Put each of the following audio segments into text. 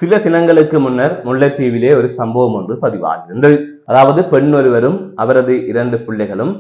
சில தினங்களுக்கு முன்னர் முல்லைத்தீவிலே ஒரு சம்பவம் ஒன்று பதிவாகியிருந்தது. அதாவது பெண் ஒருவரும் அவரது 2 பிள்ளைகளும்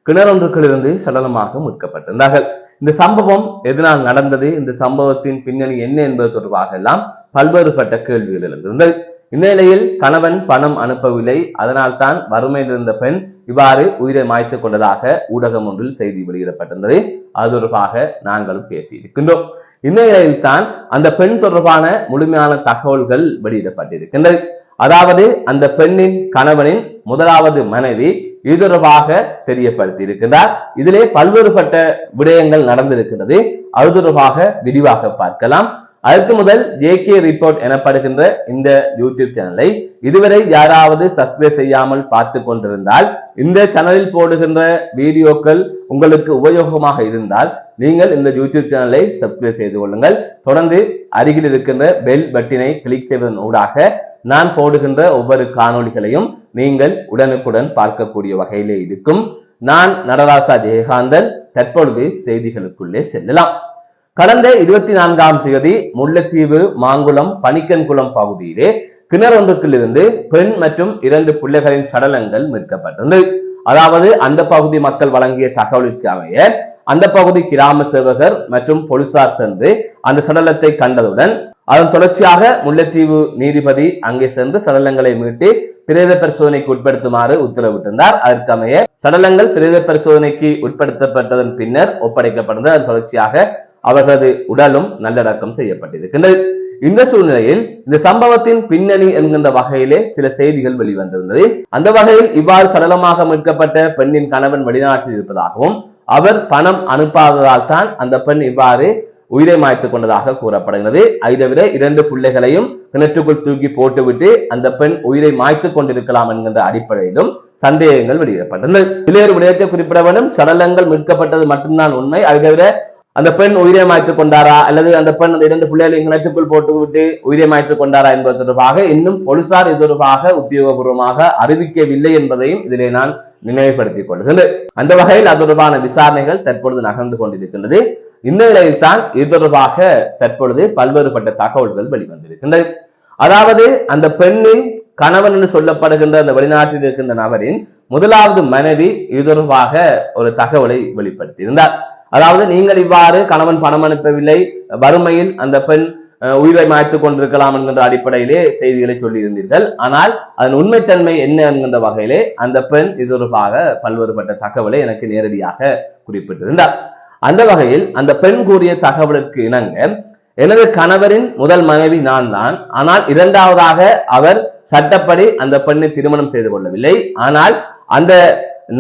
கிணறொன்றுகளிலிருந்து சடலமாக மீட்கப்பட்டிருந்தார்கள். இந்த சம்பவம் எதனால் நடந்தது, இந்த சம்பவத்தின் பின்னணி என்ன என்பது தொடர்பாக எல்லாம் பல்வேறுபட்ட கேள்விகள் எழுந்திருந்தது. இந்த நிலையில் கணவன் பணம் அனுப்பவில்லை, அதனால் தான் வறுமையில் இருந்த பெண் இவ்வாறு உயிரை மாய்த்துக் கொண்டதாக ஊடகம் ஒன்றில் செய்தி வெளியிடப்பட்டிருந்தது. அது தொடர்பாக நாங்களும் பேசியிருக்கின்றோம். இந்த நிலையில் தான் அந்த பெண் தொடர்பான முழுமையான தகவல்கள் வெளியிடப்பட்டிருக்கின்றது. அதாவது அந்த பெண்ணின் கணவனின் முதலாவது மனைவி இது தொடர்பாக தெரியப்படுத்தி இருக்கின்றார். இதிலே பல்வேறுபட்ட விடயங்கள் நடந்திருக்கிறது. அது தொடர்பாக விரிவாக பார்க்கலாம். அதற்கு முதல் ஜேகே ரிப்போர்ட் எனப்படுகின்ற இந்த யூடியூப் சேனலை இதுவரை யாராவது சப்ஸ்கிரைப் செய்யாமல் பார்த்து கொண்டிருந்தால், இந்த சேனலில் போடுகின்ற வீடியோக்கள் உங்களுக்கு உபயோகமாக இருந்தால் நீங்கள் இந்த யூடியூப் சேனலை சப்ஸ்கிரைப் செய்து கொள்ளுங்கள். தொடர்ந்து அருகில் இருக்கின்ற பெல் பட்டினை கிளிக் செய்வதன் ஊடாக நான் போடுகின்ற ஒவ்வொரு காணொளிகளையும் நீங்கள் உடனுக்குடன் பார்க்கக்கூடிய வகையிலே இருக்கும். நான் நடராசா ஜெயகாந்தன். தற்பொழுது செய்திகளுக்குள்ளே செல்லலாம். கடந்த 24ஆம் தேதி முல்லைத்தீவு மாங்குளம் பனிக்கன்குளம் பகுதியிலே கிணறொன்றுக்கிலிருந்து பெண் மற்றும் 2 பிள்ளைகளின் சடலங்கள் மீட்கப்பட்டது. அதாவது அந்த பகுதி மக்கள் வழங்கிய தகவலுக்கு அமைய அந்த பகுதி கிராம சேவகர் மற்றும் போலீசார் சென்று அந்த சடலத்தை கண்டதுடன் அதன் தொடர்ச்சியாக முல்லைத்தீவு நீதிபதி அங்கே சென்று சடலங்களை மீட்டு பிரேத பரிசோதனைக்கு உட்படுத்துமாறு உத்தரவிட்டிருந்தார். அதற்கு அமைய சடலங்கள் பிரேத பரிசோதனைக்கு உட்படுத்தப்பட்டதன் பின்னர் ஒப்படைக்கப்பட்டது. அதன் தொடர்ச்சியாக அவர்களது உடலும் நல்லடக்கம் செய்யப்பட்டிருக்கின்றது. இந்த சூழ்நிலையில் இந்த சம்பவத்தின் பின்னணி என்கின்ற வகையிலே சில செய்திகள் வெளிவந்திருந்தது. அந்த வகையில் இவ்வாறு சடலமாக மீட்கப்பட்ட பெண்ணின் கணவன் வெளிநாட்டில் இருப்பதாகவும் அவர் பணம் அனுப்பாததால் தான் அந்த பெண் இவ்வாறு உயிரை மாய்த்துக் கொண்டதாக கூறப்படுகிறது. அதை தவிர 2 பிள்ளைகளையும் கிணற்றுக்குள் தூக்கி போட்டுவிட்டு அந்த பெண் உயிரை மாய்த்துக் கொண்டிருக்கலாம் என்கின்ற அடிப்படையிலும் சந்தேகங்கள் வெளியிடப்பட்டது. சிலையர் விடயத்தை குறிப்பிட வேண்டும். சடலங்கள் மீட்கப்பட்டது மட்டும்தான் உண்மை. அதை தவிர அந்த பெண் உயிரை மாய்த்துக் கொண்டாரா அல்லது அந்த பெண் அந்த 2 பிள்ளைகளையும் கிணற்றுக்குள் போட்டுவிட்டு உயிரை மாய்த்துக் கொண்டாரா என்பது தொடர்பாக இன்னும் போலீசார் இது தொடர்பாக உத்தியோகபூர்வமாக அறிவிக்கவில்லை என்பதையும் இதிலே நான் நினைவுபடுத்திக் கொள்கின்றேன். அந்த வகையில் அது தொடர்பான விசாரணைகள் தற்பொழுது நகர்ந்து கொண்டிருக்கின்றது. இந்த நிலையில் தான் இது தொடர்பாக தற்பொழுது பல்வேறுபட்ட தகவல்கள் வெளிவந்திருக்கின்றது. அதாவது அந்த பெண்ணின் கணவன் என்று சொல்லப்படுகின்ற அந்த வெளிநாட்டில் இருக்கின்ற நபரின் முதலாவது மனைவி இது தொடர்பாக ஒரு தகவலை வெளிப்படுத்தியிருந்தார். அதாவது நீங்கள் இவ்வாறு கணவன் பணம் அனுப்பவில்லை, வறுமையில் அந்த பெண் உயிரை மாய்த்துக் கொண்டிருக்கலாம் என்கின்ற அடிப்படையிலே செய்திகளை சொல்லி இருந்தீர்கள். ஆனால் அதன் உண்மைத்தன்மை என்ன என்கின்ற வகையிலே அந்த பெண் இது தொடர்பாக பல்வேறுபட்ட தகவலை எனக்கு நேரடியாக குறிப்பிட்டிருந்தார். அந்த வகையில் அந்த பெண் கூறிய தகவலுக்கு இணங்க எனது கணவரின் முதல் மனைவி நான் தான். ஆனால் இரண்டாவதாக அவர் சட்டப்படி அந்த பெண்ணை திருமணம் செய்து கொள்ளவில்லை. ஆனால் அந்த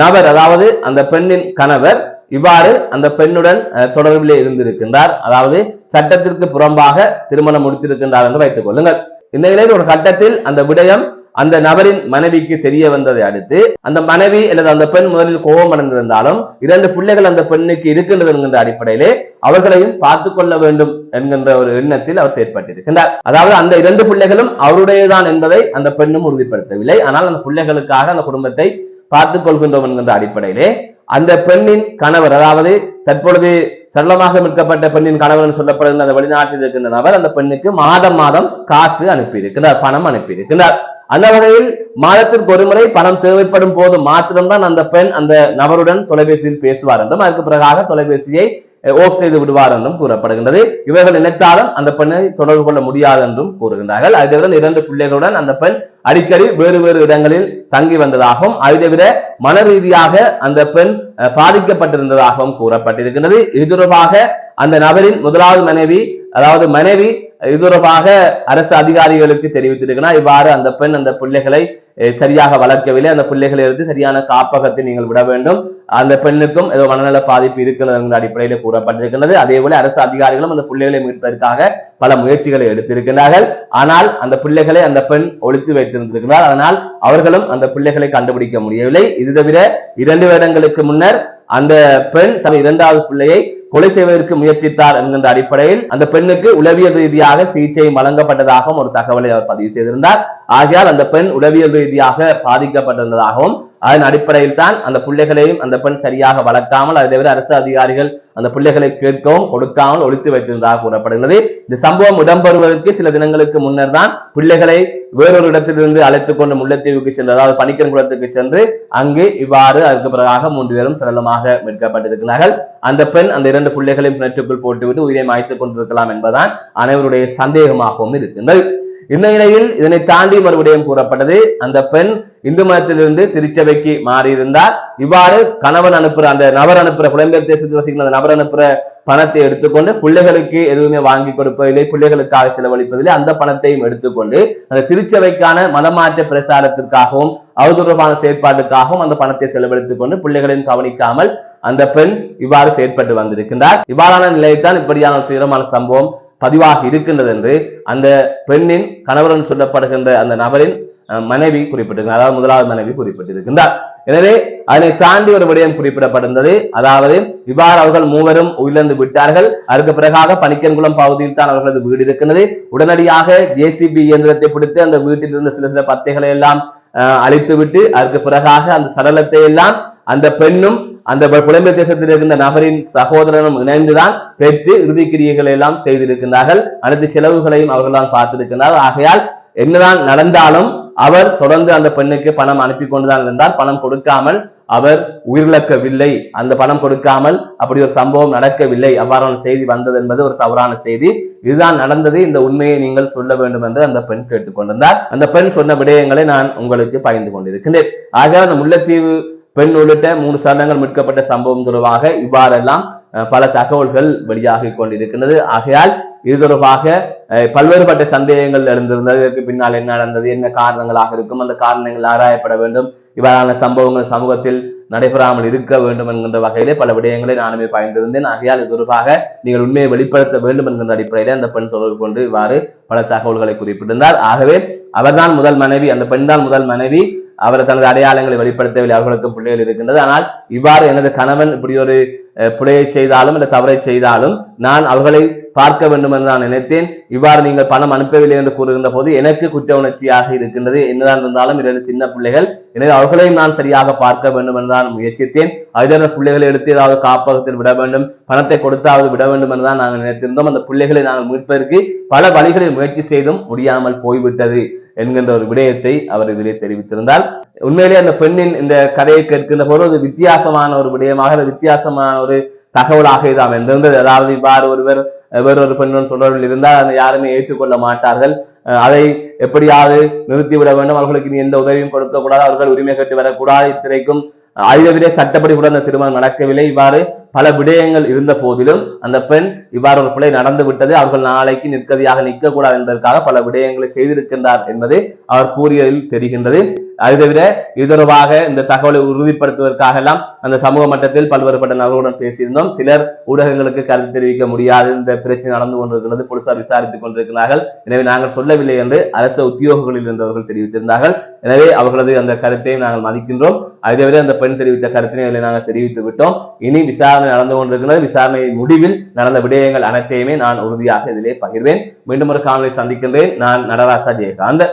நபர், அதாவது அந்த பெண்ணின் கணவர் இவ்வாறு அந்த பெண்ணுடன் தொடர்பிலே இருந்திருக்கின்றார். அதாவது சட்டத்திற்கு புறம்பாக திருமணம் முடித்திருக்கின்றார் என்று வைத்துக் கொள்ளுங்கள். இந்த நிலையில் ஒரு கட்டத்தில் அந்த விடயம் அந்த நபரின் மனைவிக்கு தெரிய வந்ததை அடுத்து அந்த மனைவி அல்லது அந்த பெண் முதலில் கோபம் அடைந்திருந்தாலும் 2 பிள்ளைகள் அந்த பெண்ணுக்கு இருக்கின்றது என்கின்ற அடிப்படையிலே அவர்களையும் பார்த்துக் கொள்ள வேண்டும் என்கின்ற ஒரு எண்ணத்தில் அவர் செயற்பட்டிருக்கின்றார். அதாவது அந்த 2 பிள்ளைகளும் அவருடையதான் என்பதை அந்த பெண்ணும் உறுதிப்படுத்தவில்லை. ஆனால் அந்த பிள்ளைகளுக்காக அந்த குடும்பத்தை பார்த்துக் கொள்கின்றோம் என்கின்ற அடிப்படையிலே அந்த பெண்ணின் கணவர், அதாவது தற்பொழுது சடலமாக மீட்கப்பட்ட பெண்ணின் கணவர் சொல்லப்படுகின்ற அந்த வெளிநாட்டில் இருக்கின்ற நபர் அந்த பெண்ணுக்கு மாதம் மாதம் காசு அனுப்பியிருக்கிறார், பணம் அனுப்பியிருக்கிறார். அந்த வகையில் மாதத்திற்கு ஒரு முறை பணம் தேவைப்படும் போது மாத்திரம்தான் அந்த பெண் அந்த நபருடன் தொலைபேசியில் பேசுவார் என்றும் அதற்கு பிறகாக தொலைபேசியை ஓஃப் செய்து விடுவார் என்றும் கூறப்படுகின்றது. இவர்கள் நினைத்தாலும் அந்த பெண்ணை தொடர்பு கொள்ள முடியாது என்றும் கூறுகின்றார்கள். அதை தவிர 2 பிள்ளைகளுடன் அந்த பெண் அடிக்கடி வேறு வேறு இடங்களில் தங்கி வந்ததாகவும் அதை தவிர மன ரீதியாக அந்த பெண் பாதிக்கப்பட்டிருந்ததாகவும் கூறப்பட்டிருக்கின்றது. இது தொடர்பாக அந்த நபரின் முதலாவது மனைவி, அதாவது மனைவி இது தொடர்பாக அரசு அதிகாரிகளுக்கு தெரிவித்திருக்கிறார். இவ்வாறு அந்த பெண் அந்த பிள்ளைகளை சரியாக வளர்க்கவில்லை, அந்த பிள்ளைகளை எடுத்து சரியான காப்பகத்தில் நீங்கள் விட வேண்டும், அந்த பெண்ணுக்கும் ஏதோ மனநல பாதிப்பு இருக்கிறது என்ற அடிப்படையில் கூறப்பட்டிருக்கின்றது. அதே போல அரசு அதிகாரிகளும் அந்த பிள்ளைகளை மீட்பதற்காக பல முயற்சிகளை எடுத்திருக்கிறார்கள். ஆனால் அந்த பிள்ளைகளை அந்த பெண் ஒழித்து வைத்திருந்திருக்கிறார். அதனால் அவர்களும் அந்த பிள்ளைகளை கண்டுபிடிக்க முடியவில்லை. இது தவிர 2 வருடங்களுக்கு முன்னர் அந்த பெண் தன் 2வது பிள்ளையை கொலை செய்வதற்கு முயற்சித்தார் என்கின்ற அடிப்படையில் அந்த பெண்ணுக்கு உளவியல் ரீதியாக சிகிச்சை வழங்கப்பட்டதாகவும் ஒரு தகவலை அவர் பதிவு செய்திருந்தார். ஆகையால் அந்த பெண் உளவியல் ரீதியாக பாதிக்கப்பட்டிருந்ததாகவும் அதன் அடிப்படையில் தான் அந்த பிள்ளைகளையும் அந்த பெண் சரியாக வளர்க்காமல், அதை தவிர அரசு அதிகாரிகள் அந்த பிள்ளைகளை கேட்கவும் கொடுக்காமல் ஒழித்து வைத்திருந்ததாக கூறப்படுகிறது. இந்த சம்பவம் இடம்பெறுவதற்கு சில தினங்களுக்கு முன்னர் தான் பிள்ளைகளை வேறொரு இடத்திலிருந்து அழைத்துக் கொண்டு முல்லைத்தீவுக்கு சென்று, அதாவது பணிக்கன்குளத்துக்கு சென்று அங்கு இவ்வாறு அதுக்கு பிறகாக 3 பேரும் சடலமாக மீட்கப்பட்டிருக்கிறார்கள். அந்த பெண் அந்த 2 பிள்ளைகளையும் கிணற்றுக்குள் போட்டுவிட்டு உயிரை மாய்த்துக் கொண்டிருக்கலாம் என்பதுதான் அனைவருடைய சந்தேகமாகவும் இருக்கின்றது. இந்த நிலையில் இதனை தாண்டி மறுபடியும் கூறப்பட்டது, அந்த பெண் இந்து மதத்திலிருந்து திருச்சபைக்கு மாறியிருந்தார். இவ்வாறு கணவன் அனுப்புற அந்த நபர் அனுப்புற புலம்பெயர் தேசத்தில் வசிக்கிற அந்த நபர் அனுப்புற பணத்தை எடுத்துக்கொண்டு பிள்ளைகளுக்கு எதுவுமே வாங்கி கொடுப்பதில்லை, பிள்ளைகளுக்காக செலவழிப்பதில்லை, அந்த பணத்தையும் எடுத்துக்கொண்டு அந்த திருச்சபைக்கான மதமாற்ற பிரசாரத்திற்காகவும் அது தொடர்பான செயற்பாட்டுக்காகவும் அந்த பணத்தை செலவழித்துக் கொண்டு பிள்ளைகளையும் கவனிக்காமல் அந்த பெண் இவ்வாறு செயற்பட்டு வந்திருக்கின்றார். இவ்வாறான நிலையத்தான் இப்படியான துயரமான சம்பவம் பதிவாகி இருக்கின்றது என்று அந்த பெண்ணின் கணவன் சொல்லப்படுகின்ற அந்த நபரின் மனைவி குறிப்பிட்டிருக்கிறார், அதாவது முதலாவது மனைவி குறிப்பிட்டிருக்கின்றார். எனவே அதனை தாண்டி ஒரு விடயம் குறிப்பிடப்படுகிறது. அதாவது இவ்வாறு அவர்கள் 3 உயிரிழந்து விட்டார்கள். அதற்கு பிறகாக பணிக்கன்குளம் பகுதியில் தான் அவர்களது வீடு இருக்கின்றது. உடனடியாக ஜேசிபி இயந்திரத்தை பிடித்து அந்த வீட்டில் இருந்த சில பத்தைகளை எல்லாம் அழித்து விட்டு அதற்கு பிறகாக அந்த சடலத்தை எல்லாம் அந்த பெண்ணும் அந்த புலம்பெயர் தேசத்தில் இருக்கின்ற நபரின் சகோதரனும் இணைந்துதான் பெற்று இறுதிக்கிரியைகளை எல்லாம் செய்திருக்கின்றார்கள். அனைத்து செலவுகளையும் அவர்களால் பார்த்திருக்கின்றார்கள். ஆகையால் என்னதான் நடந்தாலும் அவர் தொடர்ந்து அந்த பெண்ணுக்கு பணம் அனுப்பி கொண்டுதான் இருந்தார். பணம் கொடுக்காமல் அவர் உயிரிழக்கவில்லை, அந்த பணம் கொடுக்காமல் அப்படி ஒரு சம்பவம் நடக்கவில்லை, அவ்வாறான செய்தி வந்தது என்பது ஒரு தவறான செய்தி. இதுதான் நடந்தது, இந்த உண்மையை நீங்கள் சொல்ல வேண்டும் என்று அந்த பெண் கேட்டுக்கொண்டிருந்தார். அந்த பெண் சொன்ன விடயங்களை நான் உங்களுக்கு பகிர்ந்து கொண்டிருக்கின்றேன். ஆக அந்த முல்லைத்தீவு பெண் உள்ளிட்ட 3 சடலங்கள் மீட்கப்பட்ட சம்பவம் தொடர்பாக இவ்வாறெல்லாம் பல தகவல்கள் வெளியாகி கொண்டிருக்கின்றது. ஆகையால் இது தொடர்பாக பல்வேறுபட்ட சந்தேகங்கள் எழுந்திருந்தது. இதற்கு பின்னால் என்ன நடந்தது, என்ன காரணங்களாக இருக்கும், அந்த காரணங்கள் ஆராயப்பட வேண்டும், இவ்வாறான சம்பவங்கள் சமூகத்தில் நடைபெறாமல் இருக்க வேண்டும் என்கின்ற வகையிலே பல விடயங்களை நானுமே பயந்திருந்தேன். ஆகையால் இது தொடர்பாக நீங்கள் உண்மையை வெளிப்படுத்த வேண்டும் என்கின்ற அடிப்படையிலே அந்த பெண் தொடர்பு கொண்டு இவ்வாறு பல தகவல்களை குறிப்பிட்டிருந்தார். ஆகவே அவர்தான் முதல் மனைவி, அந்த பெண் தான் முதல் மனைவி. அவர் தனது அடையாளங்களை வெளிப்படுத்தவில்லை, அவர்களுக்கு பிள்ளைகள் இருக்கின்றது. ஆனால் இவ்வாறு எனது கணவன் இப்படி ஒரு பிழையை செய்தாலும் இல்லை தவறை செய்தாலும் நான் அவர்களை பார்க்க வேண்டும் என்று நான் நினைத்தேன். இவ்வாறு நீங்கள் பணம் அனுப்பவில்லை என்று கூறுகின்ற போது எனக்கு குற்ற உணர்ச்சியாக இருக்கின்றது. என்னதான் இருந்தாலும் 2 சின்ன பிள்ளைகள், எனவே அவர்களையும் நான் சரியாக பார்க்க வேண்டும் என்று நான் முயற்சித்தேன். அதே பிள்ளைகளை எடுத்து ஏதாவது காப்பகத்தில் விட வேண்டும், பணத்தை கொடுத்தாவது விட வேண்டும் என்றுதான் நாங்கள் நினைத்திருந்தோம். அந்த பிள்ளைகளை நாங்கள் மீட்பதற்கு பல வழிகளில் முயற்சி செய்தும் முடியாமல் போய்விட்டது என்கின்ற ஒரு விடயத்தை அவர் இதிலே தெரிவித்திருந்தார். உண்மையிலே அந்த பெண்ணின் இந்த கதையை கேட்கின்ற போது ஒரு வித்தியாசமான ஒரு விடயமாக, வித்தியாசமான ஒரு தகவலாக இது அமைந்திருந்தது. அதாவது இவ்வாறு ஒருவர் வேறொரு பெண்ணுடன் தொடர்பில் இருந்தால் அதை யாருமே ஏற்றுக்கொள்ள மாட்டார்கள். அதை எப்படியாவது நிறுத்திவிட வேண்டும், அவர்களுக்கு நீ எந்த உதவியும் கொடுக்க கூடாது, அவர்கள் உரிமை கேட்டு வரக்கூடாது. இத்திரைக்கும் அதிலே சட்டப்படி கூட அந்த திருமணம் நடக்கவில்லை. இவ்வாறு பல விடயங்கள் இருந்த போதிலும் அந்த பெண் இவ்வாறு ஒரு பிழை நடந்து விட்டது, அவர்கள் நாளைக்கு நிற்கதியாக நிற்கக்கூடாது என்பதற்காக பல விடயங்களை செய்திருக்கின்றார் என்பது அவர் கூறியதில் தெரிகின்றது. அது தவிர இது தொடர்பாக இந்த தகவலை உறுதிப்படுத்துவதற்காக எல்லாம் அந்த சமூக மட்டத்தில் பல்வேறுபட்ட நபர்களுடன் பேசியிருந்தோம். சிலர் ஊடகங்களுக்கு கருத்து தெரிவிக்க முடியாது, இந்த பிரச்சனை நடந்து கொண்டிருக்கிறது, போலீசார் விசாரித்துக் கொண்டிருக்கிறார்கள், எனவே நாங்கள் சொல்லவில்லை என்று அரசு உத்தியோகங்களில் இருந்தவர்கள் தெரிவித்திருந்தார்கள். எனவே அவர்களது அந்த கருத்தை நாங்கள் மதிக்கின்றோம். அதை தவிர அந்த பெண் தெரிவித்த கருத்தினை நாங்கள் தெரிவித்து விட்டோம். இனி விசாரணை நடந்து கொண்டிருக்கிறது. விசாரணையின் முடிவில் நடந்த விடயங்கள் அனைத்தையுமே நான் உறுதியாக இதிலே பகிர்வேன். மீண்டும் ஒரு காணொலி சந்திக்கின்றேன். நான் நடராசா ஜெயகாந்த்.